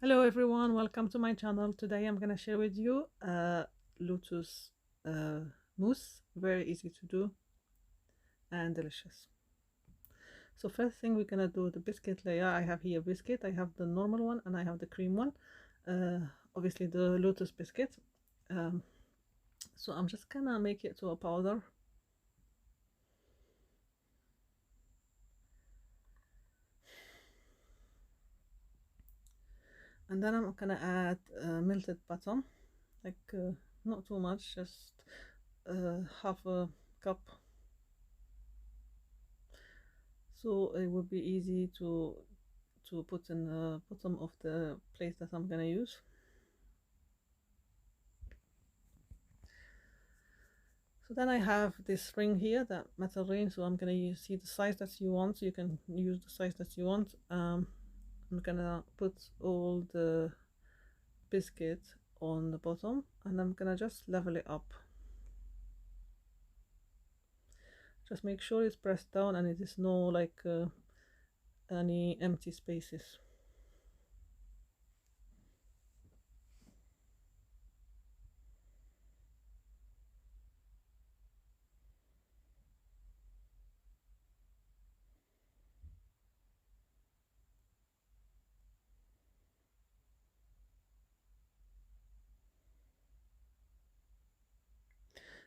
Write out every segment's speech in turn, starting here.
Hello everyone, welcome to my channel. Today I'm gonna share with you Lotus mousse. Very easy to do and delicious. So first thing we're gonna do the biscuit layer. I have here biscuit. I have the normal one and I have the cream one. Obviously the Lotus biscuit. So I'm just gonna make it to a powder. And then I'm gonna add melted butter, like not too much, just half a cup, so it would be easy to put in the bottom of the plate that I'm gonna use. So then I have this ring here, that metal ring, so I'm gonna see the size that you want, so you can use the size that you want. I'm gonna put all the biscuit on the bottom and I'm gonna just level it up. Just make sure it's pressed down and it is no like any empty spaces.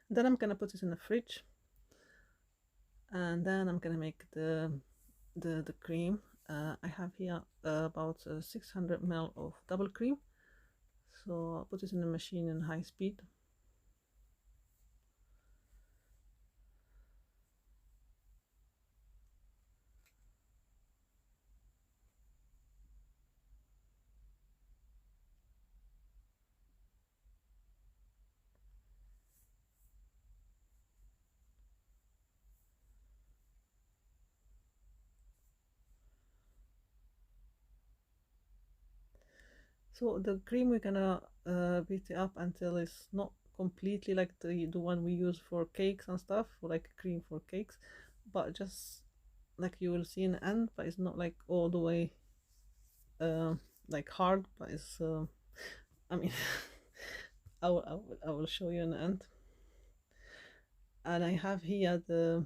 Then I'm gonna put it in the fridge, and then I'm gonna make the cream. I have here about 600 ml of double cream, so I'll put it in the machine in high speed. So the cream we're gonna beat it up until it's not completely like the one we use for cakes and stuff, for like cream for cakes, but just like you will see in the end, but it's not like all the way like hard, but it's I mean I will show you in the end. And I have here the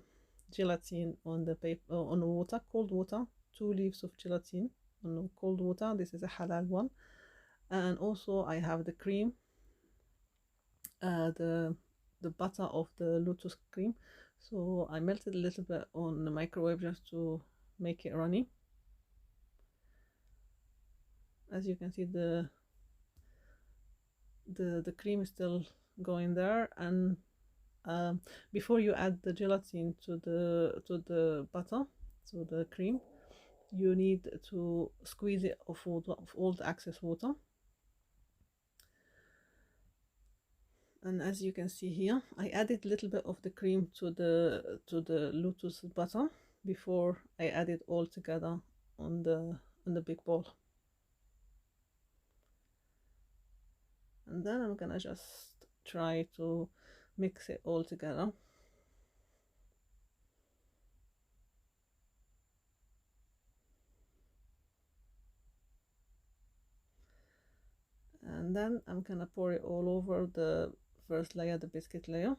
gelatin on the paper, on water, cold water, 2 leaves of gelatin on cold water. This is a halal one. And also I have the cream, the butter of the Lotus cream. So I melted a little bit on the microwave just to make it runny. As you can see, the cream is still going there. And before you add the gelatin to the butter, so the cream, you need to squeeze it of all the excess water. And as you can see here, I added a little bit of the cream to the Lotus butter before I add it all together on the big bowl. And then I'm gonna just try to mix it all together. And then I'm gonna pour it all over the first layer, the biscuit layer.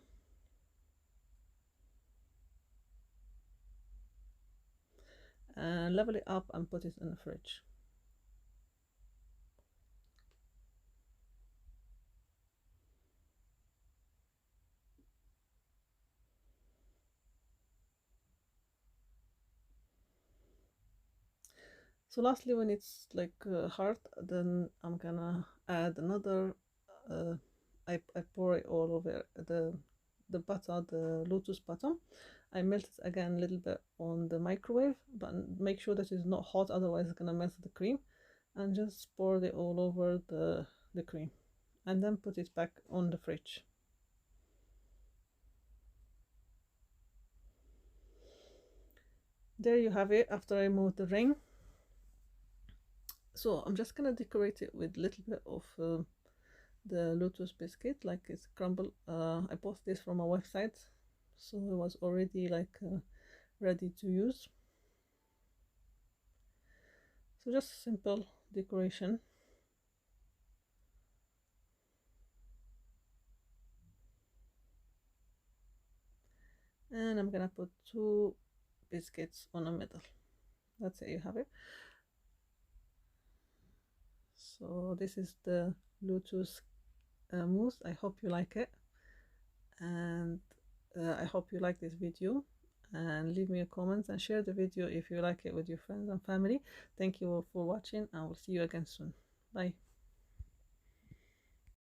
And level it up and put it in the fridge. So lastly, when it's like hard, then I'm gonna add another I pour it all over the butter, the Lotus butter. I melt it again a little bit on the microwave, but make sure that it's not hot, otherwise it's gonna melt the cream. And just pour it all over the cream, and then put it back on the fridge. There you have it after I moved the ring. So I'm just gonna decorate it with a little bit of the Lotus biscuit, like it's crumble. I bought this from a website, so it was already like ready to use. So just simple decoration. and I'm gonna put 2 biscuits on the middle. That's it, you have it. So this is the Lotus mousse. I hope you like it, and I hope you like this video, and leave me a comment and share the video if you like it with your friends and family. Thank you all for watching, and we'll see you again soon. Bye.